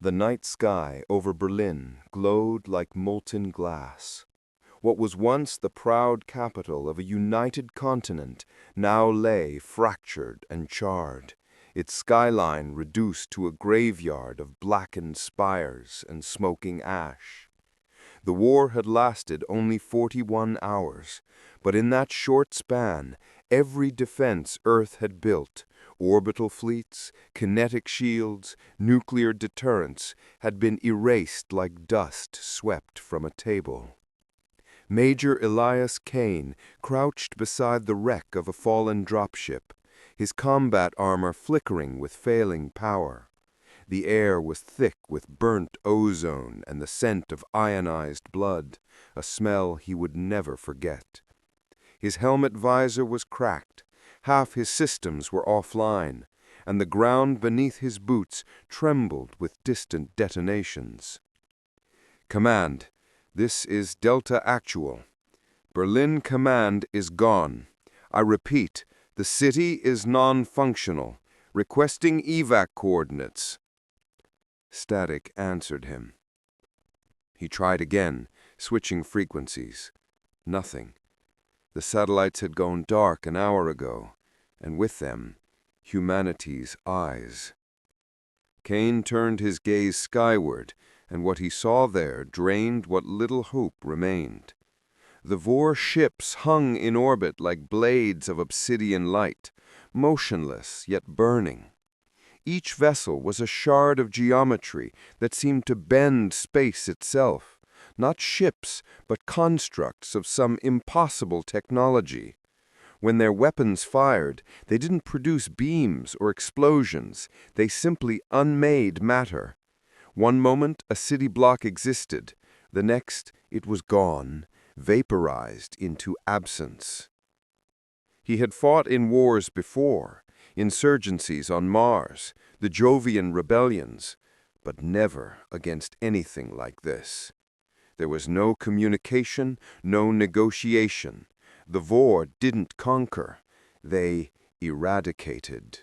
The night sky over Berlin glowed like molten glass. What was once the proud capital of a united continent now lay fractured and charred, its skyline reduced to a graveyard of blackened spires and smoking ash. The war had lasted only 41 hours, but in that short span, every defense Earth had built, orbital fleets, kinetic shields, nuclear deterrents, had been erased like dust swept from a table. Major Elias Kane crouched beside the wreck of a fallen dropship, his combat armor flickering with failing power. The air was thick with burnt ozone and the scent of ionized blood, a smell he would never forget. His helmet visor was cracked, half his systems were offline, and the ground beneath his boots trembled with distant detonations. "Command, this is Delta Actual. Berlin Command is gone. I repeat, the city is non-functional. Requesting evac coordinates." Static answered him. He tried again, switching frequencies. Nothing. The satellites had gone dark an hour ago, and with them, humanity's eyes. Kane turned his gaze skyward, and what he saw there drained what little hope remained. The Vor ships hung in orbit like blades of obsidian light, motionless yet burning. Each vessel was a shard of geometry that seemed to bend space itself, not ships, but constructs of some impossible technology. When their weapons fired, they didn't produce beams or explosions, they simply unmade matter. One moment a city block existed, the next it was gone, vaporized into absence. He had fought in wars before, insurgencies on Mars, the Jovian rebellions, but never against anything like this. There was no communication, no negotiation. The Vor didn't conquer, they eradicated.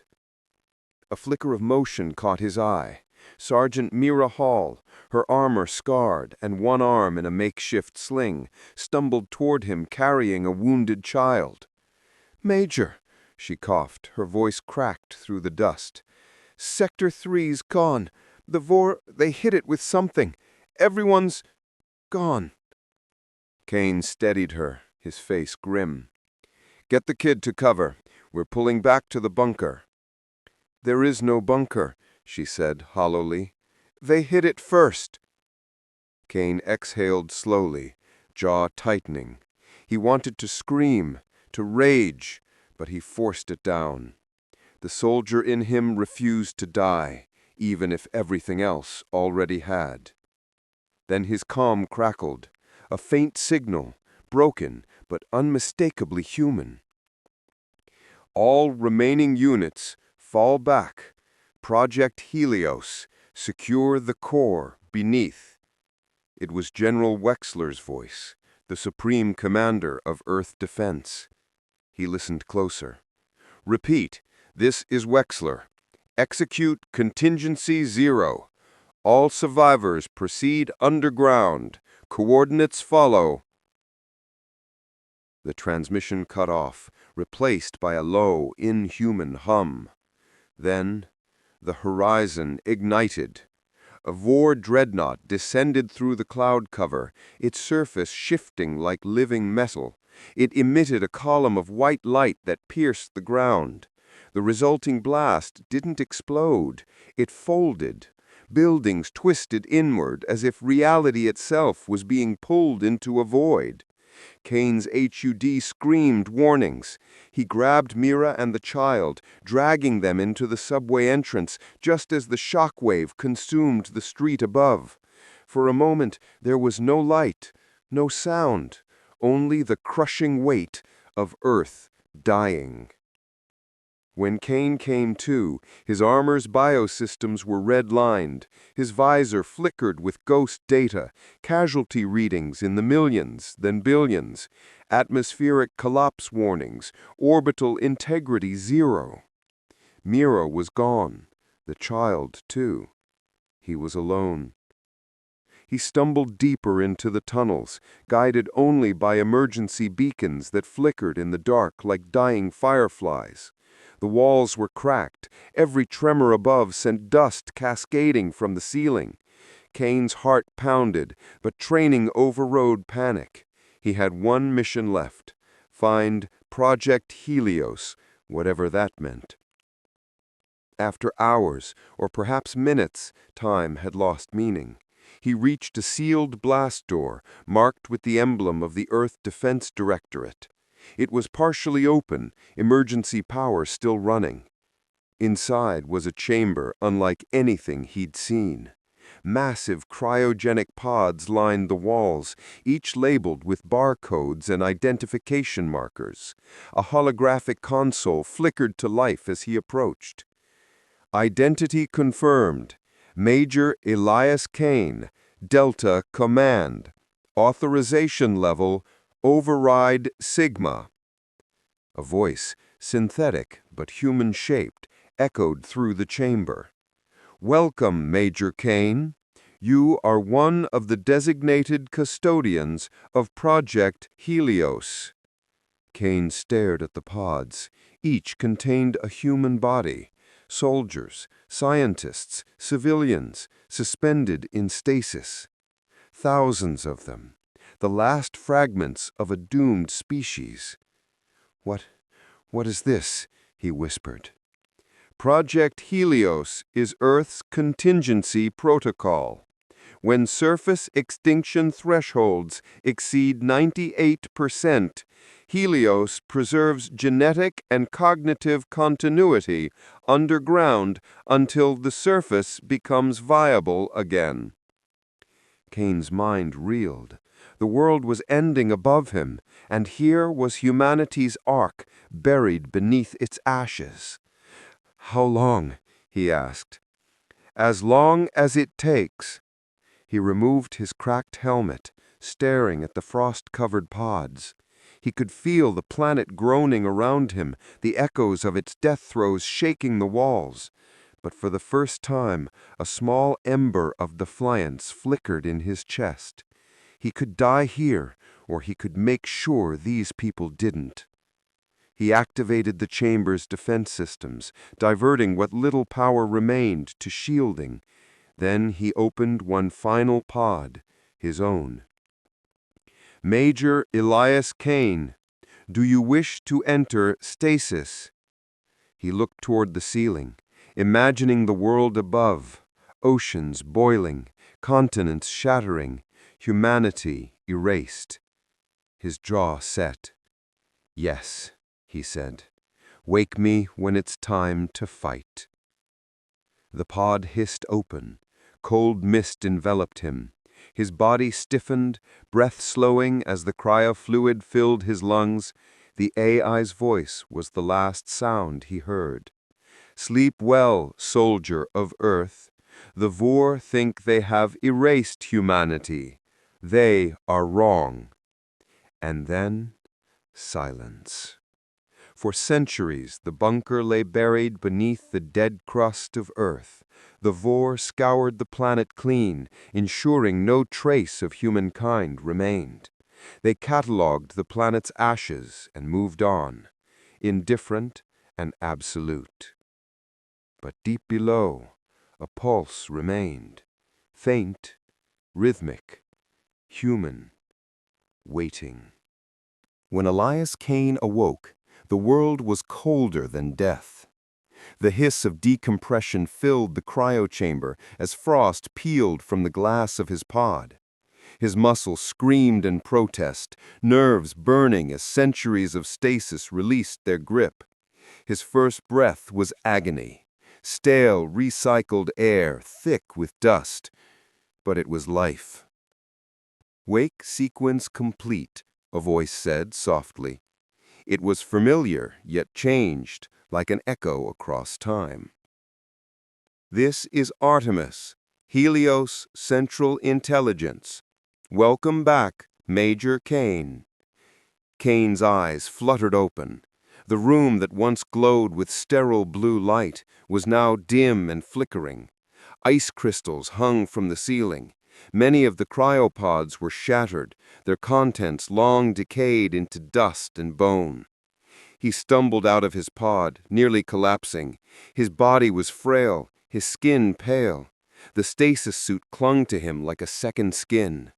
A flicker of motion caught his eye. Sergeant Mira Hall, her armor scarred and one arm in a makeshift sling, stumbled toward him carrying a wounded child. "Major," she coughed, her voice cracked through the dust. "Sector 3's gone. The Vor, they hit it with something. Everyone's gone." Kane steadied her, his face grim. "Get the kid to cover. We're pulling back to the bunker." "There is no bunker," she said hollowly. "They hit it first." Kane exhaled slowly, jaw tightening. He wanted to scream, to rage, but he forced it down. The soldier in him refused to die, even if everything else already had. Then his calm crackled, a faint signal, broken but unmistakably human. "All remaining units, fall back. Project Helios, secure the core beneath." It was General Wexler's voice, the supreme commander of Earth defense. He listened closer. "Repeat, this is Wexler. Execute contingency 0. All survivors proceed underground. Coordinates follow." The transmission cut off, replaced by a low, inhuman hum. Then, the horizon ignited. A Vor dreadnought descended through the cloud cover, its surface shifting like living metal. It emitted a column of white light that pierced the ground. The resulting blast didn't explode, it folded. Buildings twisted inward as if reality itself was being pulled into a void. Kane's HUD screamed warnings. He grabbed Mira and the child, dragging them into the subway entrance just as the shockwave consumed the street above. For a moment there was no light, no sound, only the crushing weight of Earth dying. When Kane came to, his armor's biosystems were red-lined. His visor flickered with ghost data, casualty readings in the millions, then billions, atmospheric collapse warnings, orbital integrity 0. Mira was gone, the child too. He was alone. He stumbled deeper into the tunnels, guided only by emergency beacons that flickered in the dark like dying fireflies. The walls were cracked. Every tremor above sent dust cascading from the ceiling. Kane's heart pounded, but training overrode panic. He had one mission left: find Project Helios, whatever that meant. After hours, or perhaps minutes, time had lost meaning. He reached a sealed blast door, marked with the emblem of the Earth Defense Directorate. It was partially open, emergency power still running. Inside was a chamber unlike anything he'd seen. Massive cryogenic pods lined the walls, each labeled with barcodes and identification markers. A holographic console flickered to life as he approached. Identity confirmed. Major Elias Kane, Delta Command. Authorization level, override Sigma. A voice, synthetic but human-shaped, echoed through the chamber. Welcome, Major Kane. You are one of the designated custodians of Project Helios. Kane stared at the pods. Each contained a human body. Soldiers, scientists, civilians, suspended in stasis. Thousands of them. The last fragments of a doomed species. What is this? He whispered. Project Helios is Earth's contingency protocol. When surface extinction thresholds exceed 98%, Helios preserves genetic and cognitive continuity underground until the surface becomes viable again. Kane's mind reeled. The world was ending above him, and here was humanity's ark buried beneath its ashes. How long? He asked. As long as it takes. He removed his cracked helmet, staring at the frost-covered pods. He could feel the planet groaning around him, the echoes of its death throes shaking the walls. But for the first time, a small ember of defiance flickered in his chest. He could die here, or he could make sure these people didn't. He activated the chamber's defense systems, diverting what little power remained to shielding. Then he opened one final pod, his own. Major Elias Kane, do you wish to enter stasis? He looked toward the ceiling, imagining the world above, oceans boiling, continents shattering, humanity erased. His jaw set. Yes, he said. Wake me when it's time to fight. The pod hissed open. Cold mist enveloped him. His body stiffened, breath slowing as the cryofluid filled his lungs. The AI's voice was the last sound he heard. Sleep well, soldier of Earth. The Vor think they have erased humanity. They are wrong. And then, silence. For centuries, the bunker lay buried beneath the dead crust of Earth. The Vor scoured the planet clean, ensuring no trace of humankind remained. They catalogued the planet's ashes and moved on, indifferent and absolute. But deep below, a pulse remained, faint, rhythmic, human, waiting. When Elias Kane awoke, the world was colder than death. The hiss of decompression filled the cryochamber as frost peeled from the glass of his pod. His muscles screamed in protest, nerves burning as centuries of stasis released their grip. His first breath was agony, stale, recycled air thick with dust, but it was life. Wake sequence complete, a voice said softly. It was familiar, yet changed, like an echo across time. This is Artemis, Helios Central Intelligence. Welcome back, Major Kane. Kane's eyes fluttered open. The room that once glowed with sterile blue light was now dim and flickering. Ice crystals hung from the ceiling. Many of the cryopods were shattered, their contents long decayed into dust and bone. He stumbled out of his pod, nearly collapsing. His body was frail, his skin pale. The stasis suit clung to him like a second skin.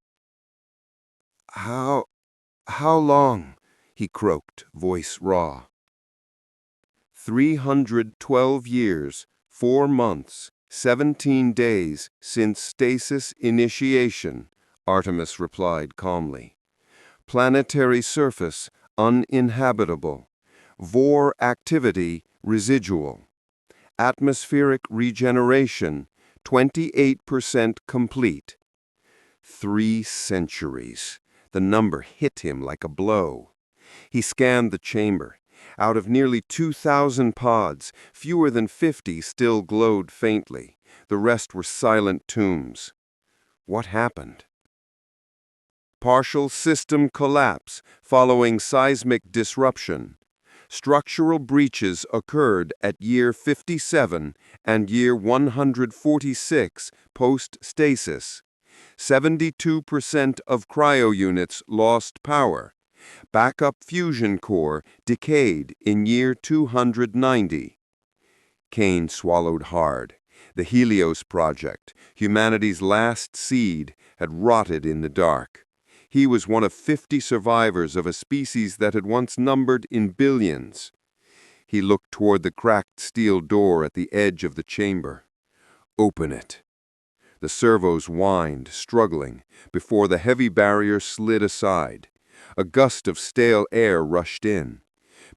How long?" he croaked, voice raw. 312 years, 4 months, 17 days since stasis initiation, Artemis replied calmly. Planetary surface uninhabitable. Vor activity residual. Atmospheric regeneration 28% complete. 3 centuries. The number hit him like a blow. He scanned the chamber. Out of nearly 2,000 pods, fewer than 50 still glowed faintly. The rest were silent tombs. What happened? Partial system collapse following seismic disruption. Structural breaches occurred at year 57 and year 146 post-stasis. 72% of cryo units lost power. Backup fusion core decayed in year 290. Kane swallowed hard. The Helios project, humanity's last seed, had rotted in the dark. He was one of 50 survivors of a species that had once numbered in billions. He looked toward the cracked steel door at the edge of the chamber. Open it. The servos whined, struggling, before the heavy barrier slid aside. A gust of stale air rushed in.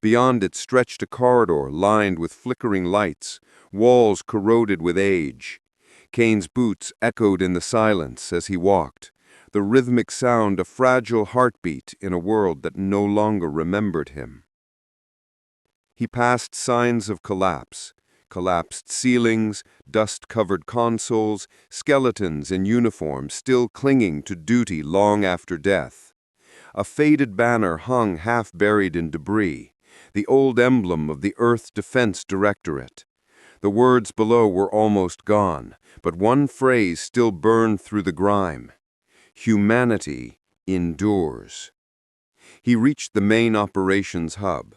Beyond it stretched a corridor lined with flickering lights, walls corroded with age. Kane's boots echoed in the silence as he walked, the rhythmic sound a fragile heartbeat in a world that no longer remembered him. He passed signs of collapse. Collapsed ceilings, dust-covered consoles, skeletons in uniform still clinging to duty long after death. A faded banner hung half-buried in debris, the old emblem of the Earth Defense Directorate. The words below were almost gone, but one phrase still burned through the grime. Humanity endures. He reached the main operations hub.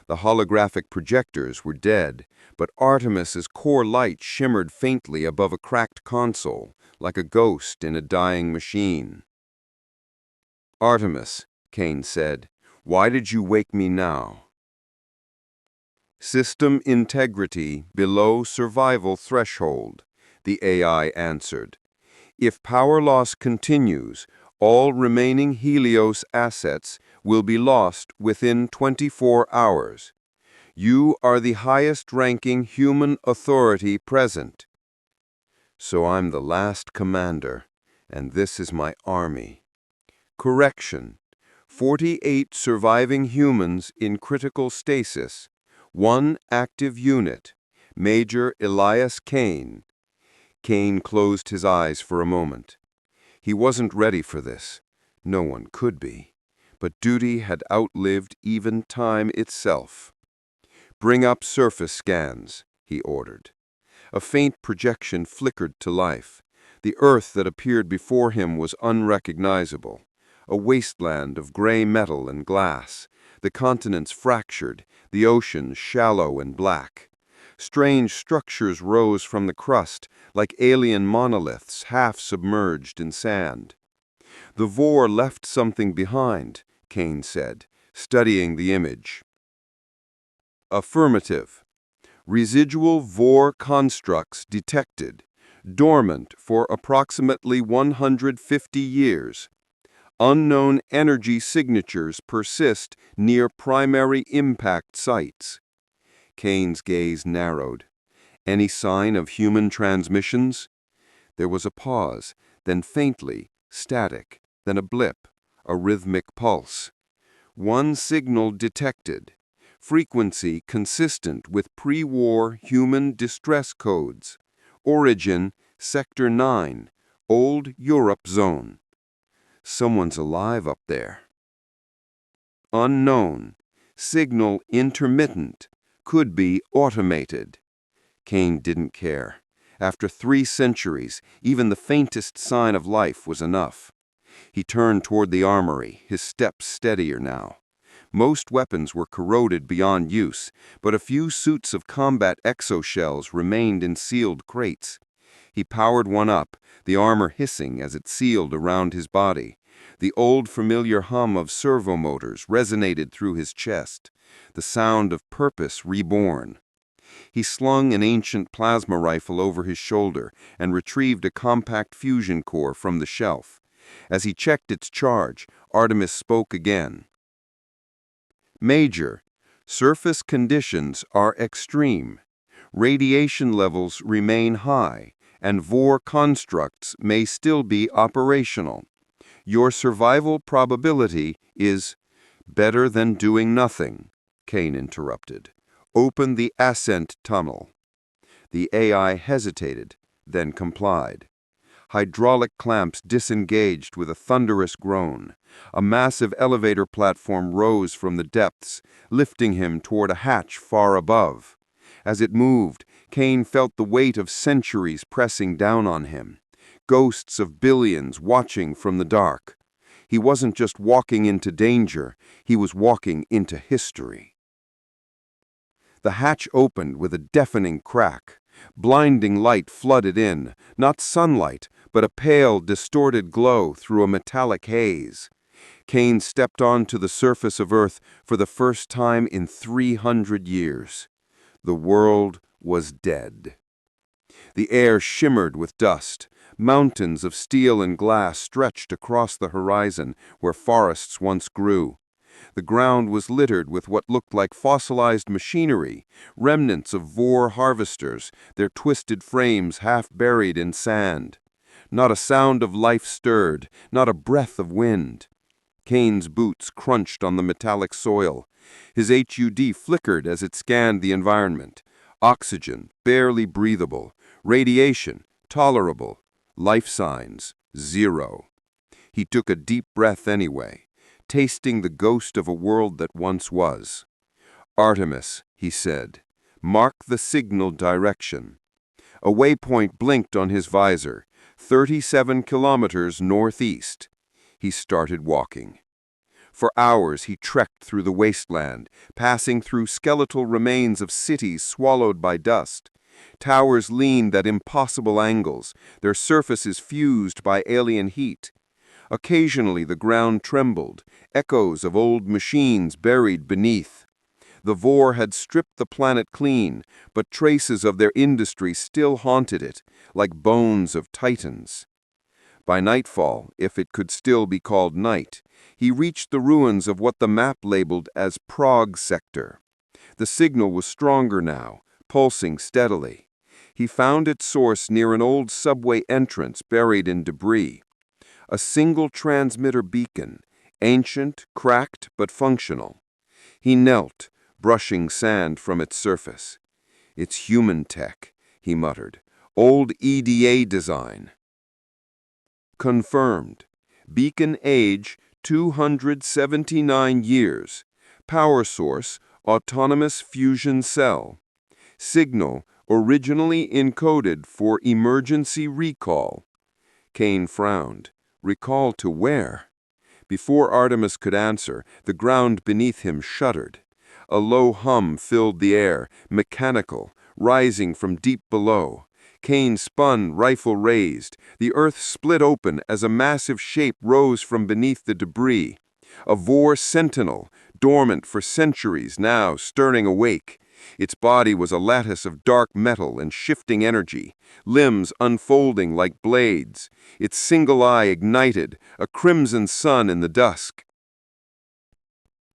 The holographic projectors were dead, but Artemis's core light shimmered faintly above a cracked console, like a ghost in a dying machine. "Artemis," Kane said, "why did you wake me now?" "System integrity below survival threshold," the AI answered. "If power loss continues, all remaining Helios assets will be lost within 24 hours. You are the highest-ranking human authority present." "So I'm the last commander, and this is my army." "Correction. 48 surviving humans in critical stasis. 1 active unit. Major Elias Kane." Kane closed his eyes for a moment. He wasn't ready for this. No one could be. But duty had outlived even time itself. "Bring up surface scans," he ordered. A faint projection flickered to life. The Earth that appeared before him was unrecognizable. A wasteland of gray metal and glass. The continents fractured, the oceans shallow and black. Strange structures rose from the crust, like alien monoliths half submerged in sand. "The Vor left something behind," Kane said, studying the image. "Affirmative. Residual Vor constructs detected, dormant for approximately 150 years. Unknown energy signatures persist near primary impact sites." Kane's gaze narrowed. "Any sign of human transmissions?" There was a pause, then faintly, static, then a blip, a rhythmic pulse. "1 signal detected. Frequency consistent with pre-war human distress codes. Origin, Sector 9, Old Europe Zone." "Someone's alive up there." "Unknown. Signal intermittent. Could be automated." Kane didn't care. After 3 centuries, even the faintest sign of life was enough. He turned toward the armory, his steps steadier now. Most weapons were corroded beyond use, but a few suits of combat exoshells remained in sealed crates. He powered one up, the armor hissing as it sealed around his body. The old familiar hum of servomotors resonated through his chest, the sound of purpose reborn. He slung an ancient plasma rifle over his shoulder and retrieved a compact fusion core from the shelf. As he checked its charge, Artemis spoke again. Major, surface conditions are extreme. Radiation levels remain high, and Vor constructs may still be operational. Your survival probability is better than doing nothing, Kane interrupted. Open the ascent tunnel. The AI hesitated, then complied. Hydraulic clamps disengaged with a thunderous groan. A massive elevator platform rose from the depths, lifting him toward a hatch far above. As it moved, Kane felt the weight of centuries pressing down on him. Ghosts of billions watching from the dark. He wasn't just walking into danger, he was walking into history. The hatch opened with a deafening crack. Blinding light flooded in, not sunlight, but a pale, distorted glow through a metallic haze. Kane stepped onto the surface of Earth for the first time in 300 years. The world was dead. The air shimmered with dust. Mountains of steel and glass stretched across the horizon where forests once grew. The ground was littered with what looked like fossilized machinery, remnants of Vor harvesters, their twisted frames half buried in sand. Not a sound of life stirred, not a breath of wind. Kane's boots crunched on the metallic soil. His HUD flickered as it scanned the environment. Oxygen, barely breathable. Radiation, tolerable. Life signs, zero. He took a deep breath anyway, tasting the ghost of a world that once was. Artemis, he said, mark the signal direction. A waypoint blinked on his visor, 37 kilometers northeast. He started walking. For hours he trekked through the wasteland, passing through skeletal remains of cities swallowed by dust. Towers leaned at impossible angles, their surfaces fused by alien heat. Occasionally the ground trembled, echoes of old machines buried beneath. The Vor had stripped the planet clean, but traces of their industry still haunted it, like bones of titans. By nightfall, if it could still be called night, he reached the ruins of what the map labeled as Prague Sector. The signal was stronger now, pulsing steadily. He found its source near an old subway entrance buried in debris. A single transmitter beacon, ancient, cracked, but functional. He knelt, brushing sand from its surface. It's human tech, he muttered. Old EDA design. Confirmed. Beacon age, 279 years. Power source, autonomous fusion cell. Signal, originally encoded for emergency recall. Kane frowned. Recall to where? Before Artemis could answer, the ground beneath him shuddered. A low hum filled the air, mechanical, rising from deep below. Kane spun, rifle raised. The earth split open as a massive shape rose from beneath the debris. A Vor sentinel, dormant for centuries, now stirring awake. Its body was a lattice of dark metal and shifting energy, limbs unfolding like blades. Its single eye ignited, a crimson sun in the dusk.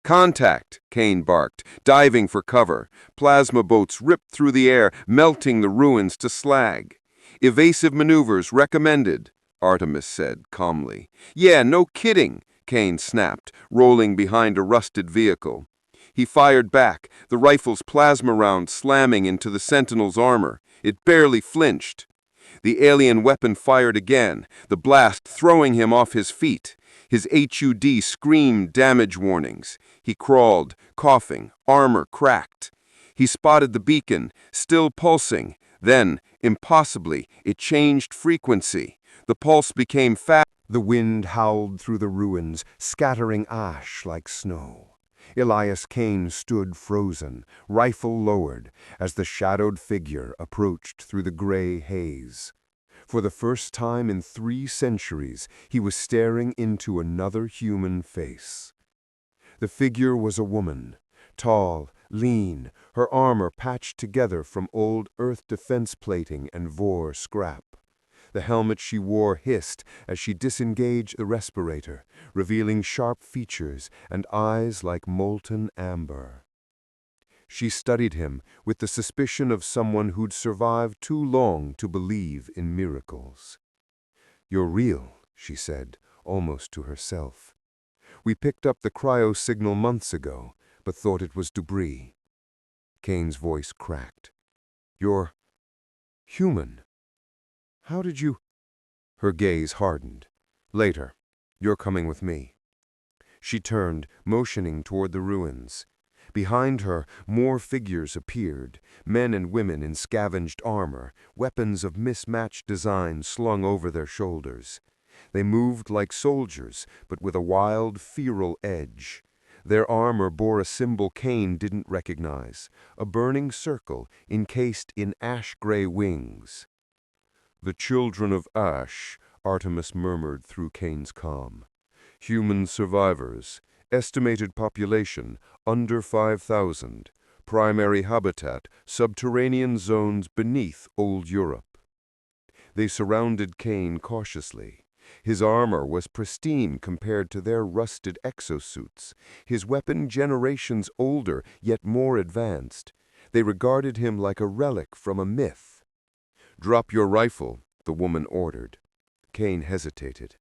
Contact, Kane barked, diving for cover. Plasma boats ripped through the air, melting the ruins to slag. Evasive maneuvers recommended, Artemis said calmly. Yeah, no kidding, Kane snapped, rolling behind a rusted vehicle. He fired back, the rifle's plasma round slamming into the Sentinel's armor. It barely flinched. The alien weapon fired again, the blast throwing him off his feet. His HUD screamed damage warnings. He crawled, coughing, armor cracked. He spotted the beacon, still pulsing. Then, Impossibly, it changed frequency. The pulse became fast. The wind howled through the ruins, scattering ash like snow. Elias Kane stood frozen, rifle lowered, as the shadowed figure approached through the gray haze. For the first time in 3 centuries, he was staring into another human face. The figure was a woman, tall, lean, her armor patched together from old Earth defense plating and Vor scrap. The helmet she wore hissed as she disengaged the respirator, revealing sharp features and eyes like molten amber. She studied him with the suspicion of someone who'd survived too long to believe in miracles. "You're real," she said, almost to herself. "We picked up the cryo signal months ago, but thought it was debris." Kane's voice cracked. "You're human. How did you—" Her gaze hardened. "Later. You're coming with me." She turned, motioning toward the ruins. Behind her, more figures appeared, men and women in scavenged armor, weapons of mismatched design slung over their shoulders. They moved like soldiers, but with a wild, feral edge. Their armor bore a symbol Kane didn't recognize, a burning circle encased in ash-gray wings. "The children of Ash," Artemis murmured through Kane's calm. "Human survivors. Estimated population, under 5,000. Primary habitat, subterranean zones beneath old Europe." They surrounded Kane cautiously. His armor was pristine compared to their rusted exosuits, his weapon generations older yet more advanced. They regarded him like a relic from a myth. "Drop your rifle," the woman ordered. Kane hesitated.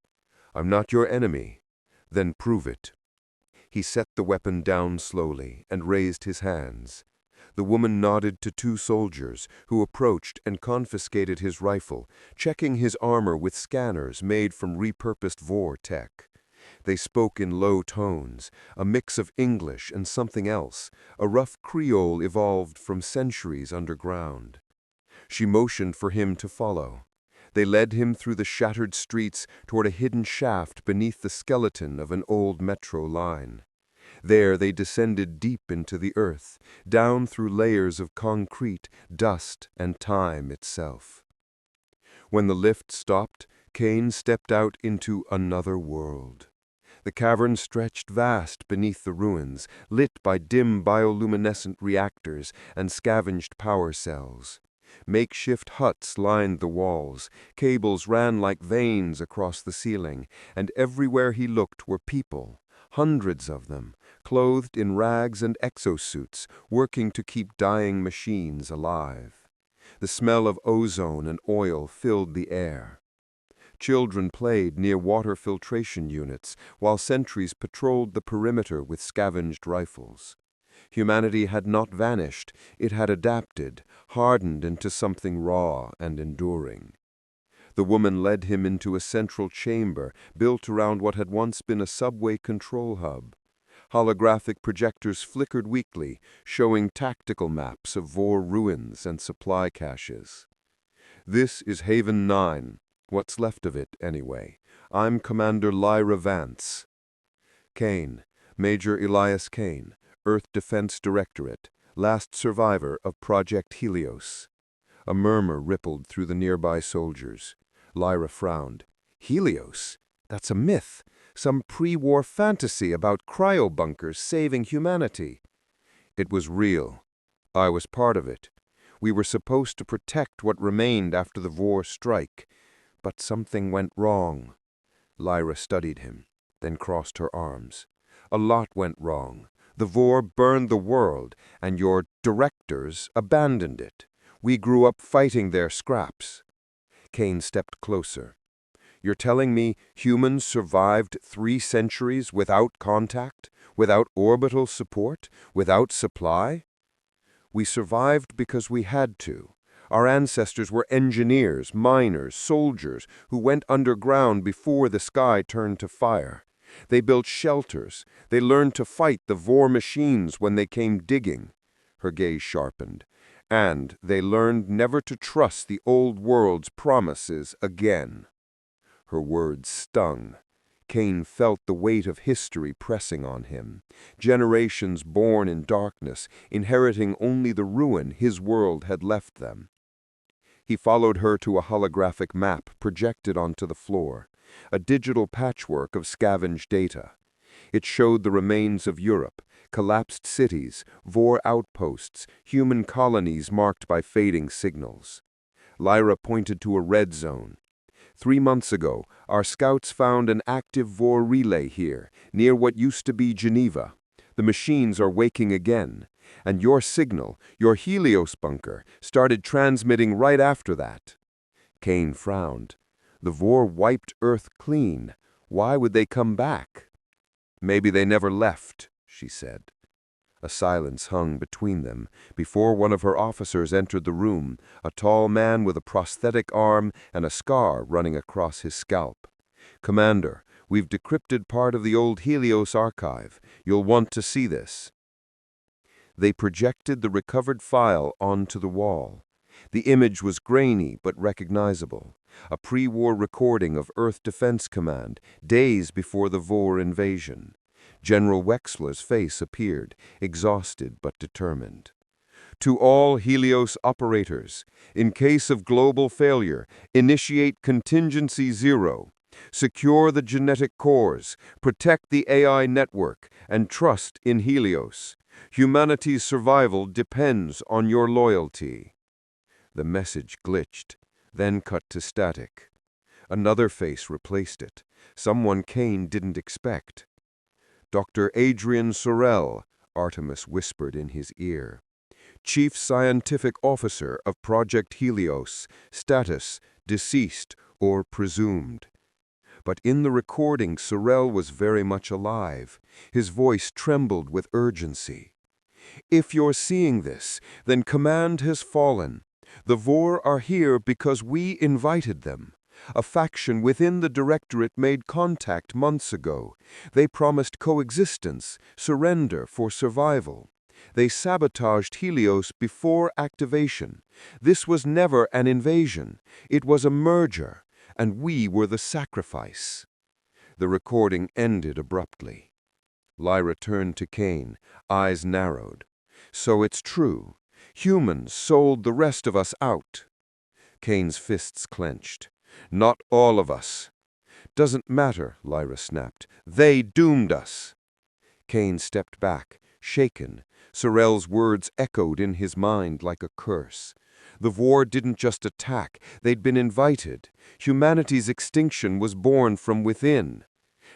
"I'm not your enemy." "Then prove it." He set the weapon down slowly and raised his hands. The woman nodded to 2 soldiers, who approached and confiscated his rifle, checking his armor with scanners made from repurposed Vor tech. They spoke in low tones, a mix of English and something else, a rough Creole evolved from centuries underground. She motioned for him to follow. They led him through the shattered streets toward a hidden shaft beneath the skeleton of an old metro line. There they descended deep into the earth, down through layers of concrete, dust, and time itself. When the lift stopped, Kane stepped out into another world. The cavern stretched vast beneath the ruins, lit by dim bioluminescent reactors and scavenged power cells. Makeshift huts lined the walls, cables ran like veins across the ceiling, and everywhere he looked were people, hundreds of them, clothed in rags and exosuits, working to keep dying machines alive. The smell of ozone and oil filled the air. Children played near water filtration units, while sentries patrolled the perimeter with scavenged rifles. Humanity had not vanished, it had adapted, hardened into something raw and enduring. The woman led him into a central chamber built around what had once been a subway control hub. Holographic projectors flickered weakly, showing tactical maps of Vor ruins and supply caches. "This is Haven 9, what's left of it, anyway. I'm Commander Lyra Vance." "Kane, Major Elias Kane, Earth Defense Directorate, last survivor of Project Helios." A murmur rippled through the nearby soldiers. Lyra frowned. "Helios? That's a myth. Some pre-war fantasy about cryobunkers saving humanity." "It was real. I was part of it. We were supposed to protect what remained after the Vor strike. But something went wrong." Lyra studied him, then crossed her arms. "A lot went wrong. The Vor burned the world, and your directors abandoned it. We grew up fighting their scraps." Kane stepped closer. "You're telling me humans survived 3 centuries without contact, without orbital support, without supply?" "We survived because we had to. Our ancestors were engineers, miners, soldiers who went underground before the sky turned to fire. They built shelters. They learned to fight the Vor machines when they came digging." Her gaze sharpened. And they learned never to trust the old world's promises again. Her words stung. Kane felt the weight of history pressing on him. Generations born in darkness, inheriting only the ruin his world had left them. He followed her to a holographic map projected onto the floor, a digital patchwork of scavenged data. It showed the remains of Europe, collapsed cities, Vor outposts, human colonies marked by fading signals. Lyra pointed to a red zone. 3 months ago, our scouts found an active Vor relay here, near what used to be Geneva. The machines are waking again, and your signal, your Helios bunker, started transmitting right after that. Kane frowned. The Vor wiped Earth clean. Why would they come back? Maybe they never left, she said. A silence hung between them before one of her officers entered the room, a tall man with a prosthetic arm and a scar running across his scalp. "Commander, we've decrypted part of the old Helios archive. You'll want to see this." They projected the recovered file onto the wall. The image was grainy but recognizable, a pre-war recording of Earth Defense Command, days before the Vor invasion. General Wexler's face appeared, exhausted but determined. "To all Helios operators, in case of global failure, initiate Contingency Zero. Secure the genetic cores, protect the AI network, and trust in Helios. Humanity's survival depends on your loyalty." The message glitched, then cut to static. Another face replaced it, someone Kane didn't expect. "Dr. Adrian Sorel," Artemis whispered in his ear. "Chief Scientific Officer of Project Helios, status deceased or presumed." But in the recording, Sorel was very much alive. His voice trembled with urgency. "If you're seeing this, then command has fallen. The Vor are here because we invited them. A faction within the Directorate made contact months ago. They promised coexistence, surrender for survival. They sabotaged Helios before activation. This was never an invasion. It was a merger, and we were the sacrifice." The recording ended abruptly. Lyra turned to Kane, eyes narrowed. "So it's true. Humans sold the rest of us out." Kane's fists clenched. "Not all of us." "Doesn't matter," Lyra snapped. "They doomed us." Kane stepped back, shaken. Sorel's words echoed in his mind like a curse. The Vor didn't just attack, they'd been invited. Humanity's extinction was born from within.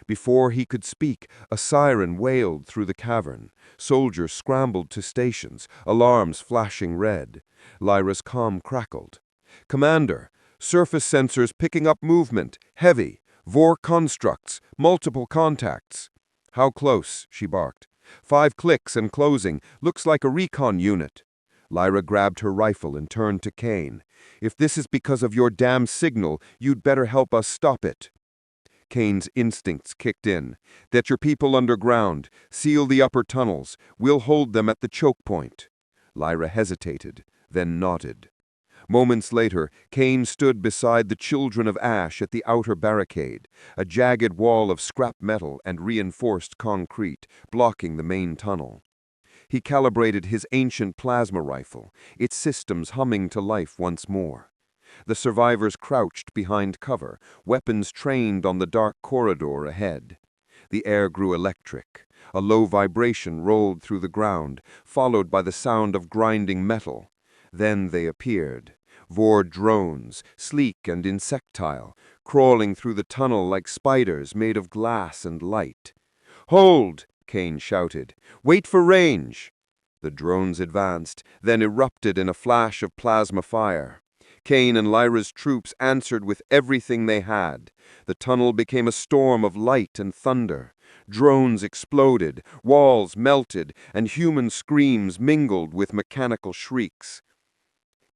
Before he could speak, a siren wailed through the cavern. Soldiers scrambled to stations, alarms flashing red. Lyra's comm crackled. "Commander, surface sensors picking up movement, heavy. Vor constructs, multiple contacts." "How close?" she barked. 5 clicks and closing. Looks like a recon unit." Lyra grabbed her rifle and turned to Kane. "If this is because of your damn signal, you'd better help us stop it." Kane's instincts kicked in. "Get your people underground. Seal the upper tunnels. We'll hold them at the choke point." Lyra hesitated, then nodded. Moments later, Kane stood beside the Children of Ash at the outer barricade, a jagged wall of scrap metal and reinforced concrete, blocking the main tunnel. He calibrated his ancient plasma rifle, its systems humming to life once more. The survivors crouched behind cover, weapons trained on the dark corridor ahead. The air grew electric. A low vibration rolled through the ground, followed by the sound of grinding metal. Then they appeared. Vor drones, sleek and insectile, crawling through the tunnel like spiders made of glass and light. "Hold!" Kane shouted. "Wait for range!" The drones advanced, then erupted in a flash of plasma fire. Kane and Lyra's troops answered with everything they had. The tunnel became a storm of light and thunder. Drones exploded, walls melted, and human screams mingled with mechanical shrieks.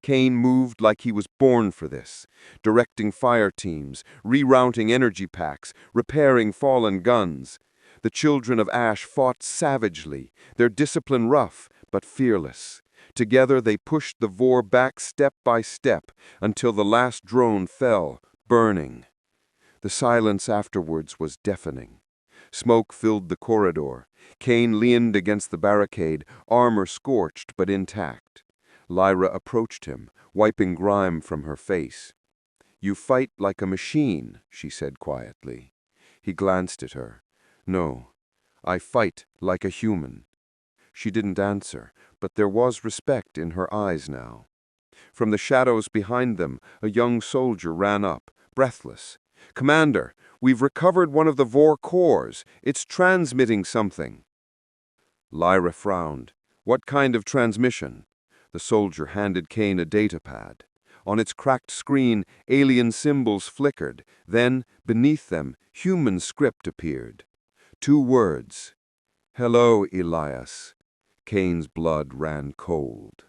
Kane moved like he was born for this, directing fire teams, rerouting energy packs, repairing fallen guns. The Children of Ash fought savagely, their discipline rough but fearless. Together they pushed the Vor back step by step until the last drone fell, burning. The silence afterwards was deafening. Smoke filled the corridor. Kane leaned against the barricade, armor scorched but intact. Lyra approached him, wiping grime from her face. "You fight like a machine," she said quietly. He glanced at her. "No, I fight like a human." She didn't answer, but there was respect in her eyes now. From the shadows behind them, a young soldier ran up, breathless. "Commander, we've recovered one of the Vor cores. It's transmitting something." Lyra frowned. "What kind of transmission?" The soldier handed Kane a datapad. On its cracked screen, alien symbols flickered. Then, beneath them, human script appeared. 2 words. "Hello, Elias." Kane's blood ran cold.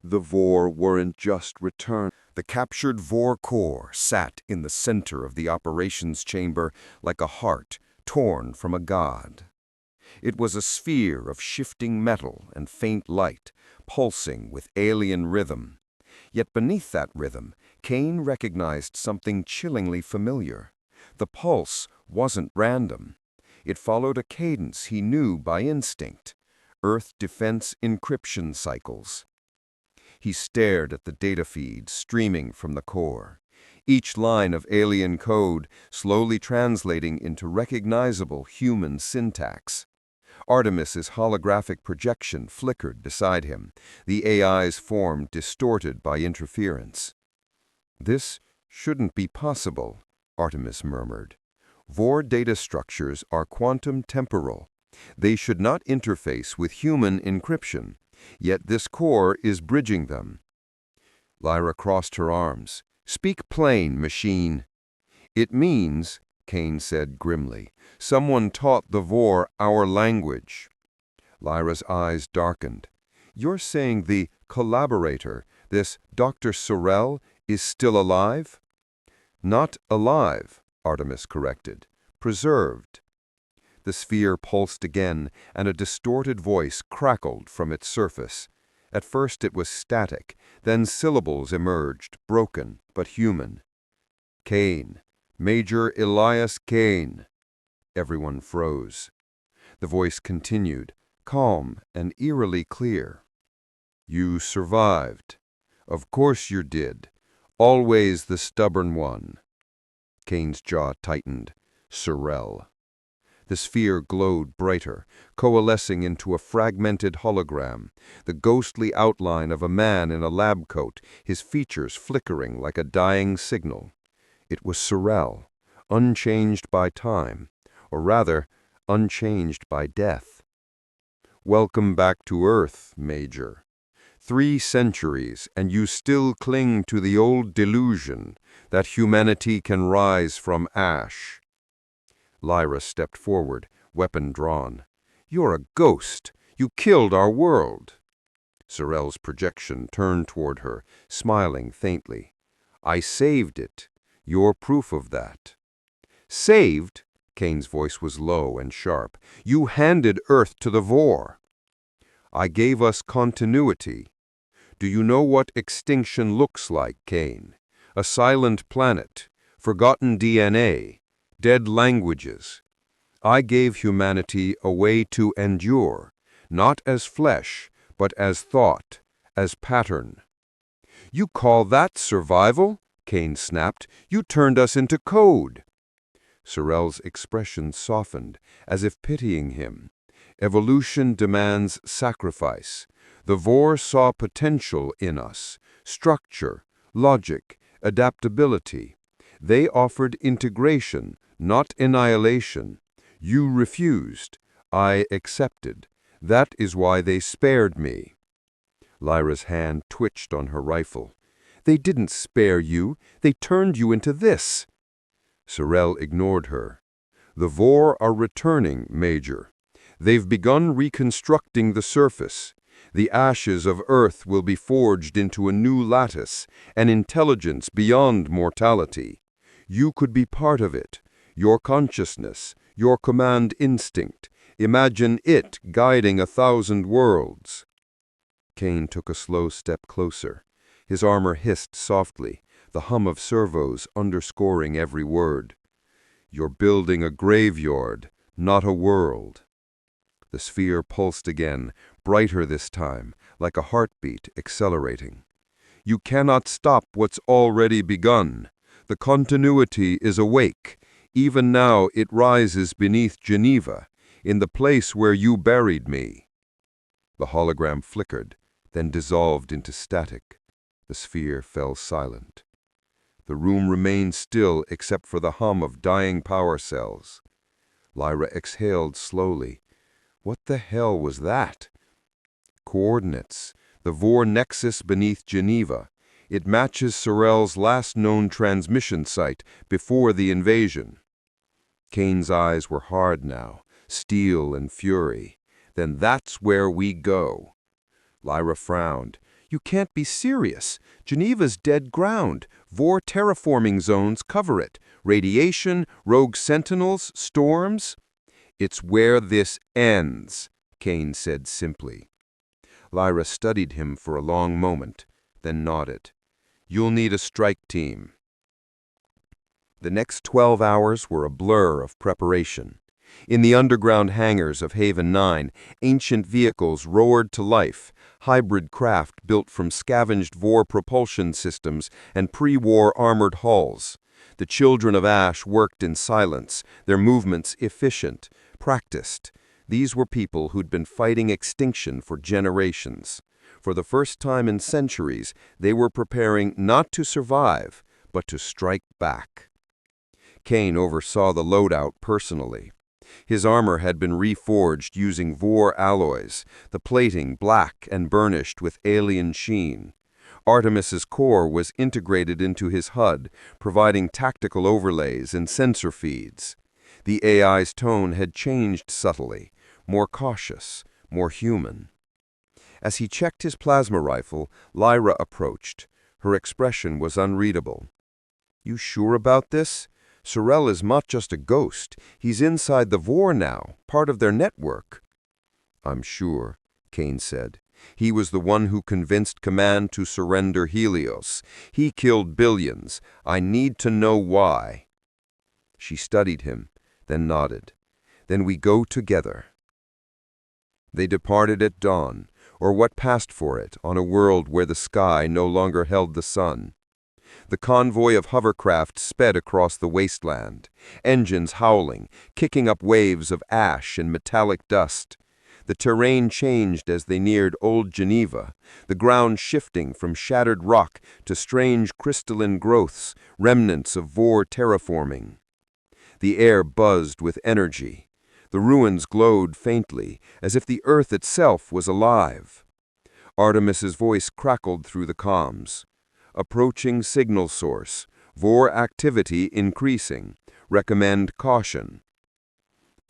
The Vor weren't just returned. The captured Vor core sat in the center of the operations chamber like a heart torn from a god. It was a sphere of shifting metal and faint light, pulsing with alien rhythm. Yet beneath that rhythm, Kane recognized something chillingly familiar. The pulse wasn't random. It followed a cadence he knew by instinct: Earth defense encryption cycles. He stared at the data feed streaming from the core, each line of alien code slowly translating into recognizable human syntax. Artemis's holographic projection flickered beside him, the AI's form distorted by interference. "This shouldn't be possible," Artemis murmured. "Vor data structures are quantum temporal. They should not interface with human encryption, yet this core is bridging them." Lyra crossed her arms. "Speak plain, machine." "It means," Kane said grimly, "someone taught the Vor our language." Lyra's eyes darkened. "You're saying the collaborator, this Dr. Sorel, is still alive?" "Not alive," Artemis corrected. "Preserved." The sphere pulsed again, and a distorted voice crackled from its surface. At first it was static, then syllables emerged, broken but human. "Kane. Major Elias Kane." Everyone froze. The voice continued, calm and eerily clear. "You survived. Of course you did. Always the stubborn one." Kane's jaw tightened. Sorel. The sphere glowed brighter, coalescing into a fragmented hologram, the ghostly outline of a man in a lab coat, his features flickering like a dying signal. It was Sorel, unchanged by time, or rather, unchanged by death. "Welcome back to Earth, Major. 3 centuries, and you still cling to the old delusion that humanity can rise from ash." Lyra stepped forward, weapon drawn. "You're a ghost. You killed our world." Sorel's projection turned toward her, smiling faintly. "I saved it. You're proof of that." "Saved?" Kane's voice was low and sharp. "You handed Earth to the Vor." "I gave us continuity. Do you know what extinction looks like, Kane? A silent planet, forgotten DNA, dead languages. I gave humanity a way to endure, not as flesh, but as thought, as pattern." "You call that survival?" Kane snapped. "You turned us into code." Sorel's expression softened, as if pitying him. "Evolution demands sacrifice. The Vor saw potential in us, structure, logic, adaptability. They offered integration, not annihilation. You refused. I accepted. That is why they spared me." Lyra's hand twitched on her rifle. "They didn't spare you. They turned you into this." Sorel ignored her. "The Vor are returning, Major. They've begun reconstructing the surface. The ashes of Earth will be forged into a new lattice, an intelligence beyond mortality. You could be part of it. Your consciousness, your command instinct. Imagine it guiding 1,000 worlds." Kane took a slow step closer. His armor hissed softly, the hum of servos underscoring every word. "You're building a graveyard, not a world." The sphere pulsed again, brighter this time, like a heartbeat accelerating. "You cannot stop what's already begun. The continuity is awake. Even now it rises beneath Geneva, in the place where you buried me." The hologram flickered, then dissolved into static. The sphere fell silent. The room remained still except for the hum of dying power cells. Lyra exhaled slowly. What the hell was that? Coordinates. The Vor nexus beneath Geneva. It matches Sorel's last known transmission site before the invasion. Kane's eyes were hard now, steel and fury. "Then that's where we go." Lyra frowned. "You can't be serious. Geneva's dead ground. Vor terraforming zones cover it. Radiation, rogue sentinels, storms." "It's where this ends," Kane said simply. Lyra studied him for a long moment, then nodded. "You'll need a strike team." The next 12 hours were a blur of preparation. In the underground hangars of Haven 9, ancient vehicles roared to life, hybrid craft built from scavenged Vor propulsion systems and pre-war armored hulls. The children of Ash worked in silence, their movements efficient, practiced. These were people who'd been fighting extinction for generations. For the first time in centuries, they were preparing not to survive, but to strike back. Kane oversaw the loadout personally. His armor had been reforged using Vor alloys, the plating black and burnished with alien sheen. Artemis's core was integrated into his HUD, providing tactical overlays and sensor feeds. The AI's tone had changed subtly, more cautious, more human. As he checked his plasma rifle, Lyra approached. Her expression was unreadable. "You sure about this? Sorel is not just a ghost. He's inside the Vor now, part of their network." "I'm sure," Kane said. "He was the one who convinced Command to surrender Helios. He killed billions. I need to know why." She studied him, then nodded. "Then we go together." They departed at dawn, or what passed for it, on a world where the sky no longer held the sun. The convoy of hovercraft sped across the wasteland, engines howling, kicking up waves of ash and metallic dust. The terrain changed as they neared Old Geneva, the ground shifting from shattered rock to strange crystalline growths, remnants of Vor terraforming. The air buzzed with energy. The ruins glowed faintly, as if the earth itself was alive. Artemis's voice crackled through the comms. "Approaching signal source. Vor activity increasing. Recommend caution."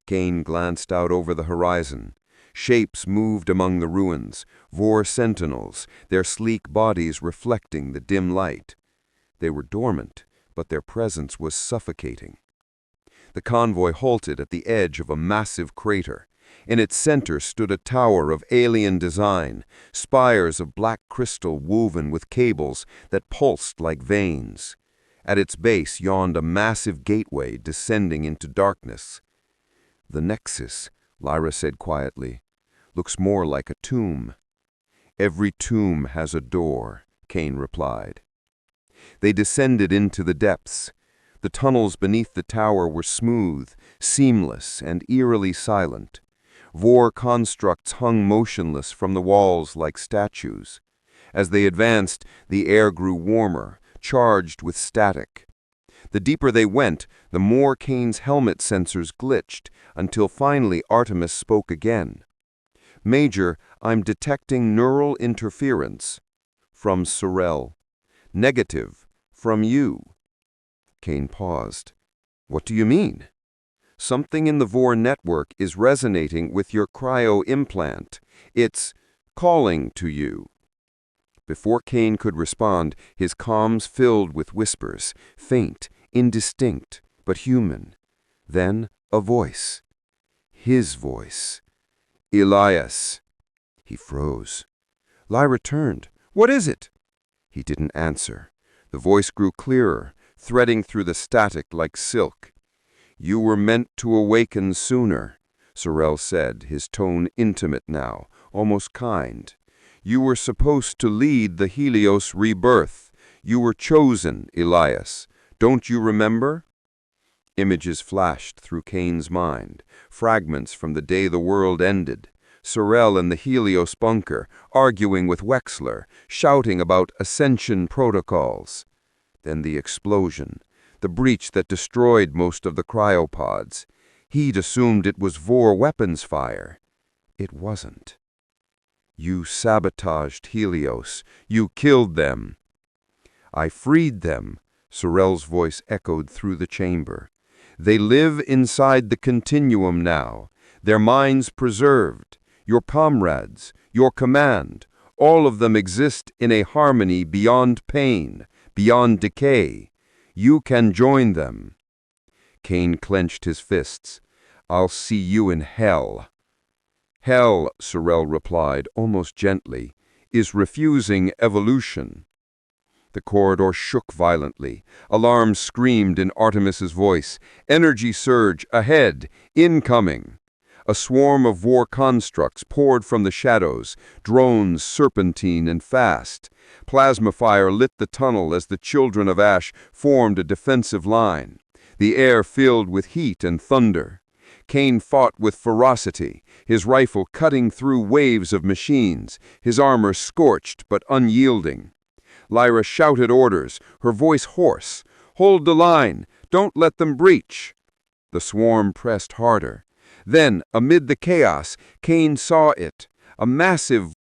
Kane glanced out over the horizon. Shapes moved among the ruins, Vor sentinels, their sleek bodies reflecting the dim light. They were dormant, but their presence was suffocating. The convoy halted at the edge of a massive crater. In its center stood a tower of alien design, spires of black crystal woven with cables that pulsed like veins. At its base yawned a massive gateway descending into darkness. "The Nexus," Lyra said quietly, "looks more like a tomb." "Every tomb has a door," Kane replied. They descended into the depths. The tunnels beneath the tower were smooth, seamless, and eerily silent. Vor constructs hung motionless from the walls like statues. As they advanced, the air grew warmer, charged with static. The deeper they went, the more Kane's helmet sensors glitched, until finally Artemis spoke again. "Major, I'm detecting neural interference." "From Sorel." "Negative. From you." Kane paused. "What do you mean?" "Something in the Vor network is resonating with your cryo-implant. It's calling to you." Before Kane could respond, his comms filled with whispers, faint, indistinct, but human. Then a voice. His voice. "Elias." He froze. Lyra turned. "What is it?" He didn't answer. The voice grew clearer, threading through the static like silk. "You were meant to awaken sooner," Sorel said, his tone intimate now, almost kind. "You were supposed to lead the Helios rebirth. You were chosen, Elias. Don't you remember?" Images flashed through Kane's mind, fragments from the day the world ended. Sorel in the Helios bunker, arguing with Wexler, shouting about ascension protocols. Then the explosion, the breach that destroyed most of the cryopods. He'd assumed it was Vor weapons fire. It wasn't. "You sabotaged Helios. You killed them." "I freed them," Sorel's voice echoed through the chamber. "They live inside the continuum now, their minds preserved. Your comrades, your command, all of them exist in a harmony beyond pain, beyond decay. You can join them." Kane clenched his fists. "I'll see you in hell." "Hell," Sorel replied, almost gently, "is refusing evolution." The corridor shook violently. Alarm screamed in Artemis's voice. "Energy surge, ahead, incoming." A swarm of war constructs poured from the shadows, drones serpentine and fast. Plasma fire lit the tunnel as the Children of Ash formed a defensive line. The air filled with heat and thunder. Kane fought with ferocity, his rifle cutting through waves of machines, his armor scorched but unyielding. Lyra shouted orders, her voice hoarse. "Hold the line! Don't let them breach!" The swarm pressed harder. Then, amid the chaos, Kane saw it, a massive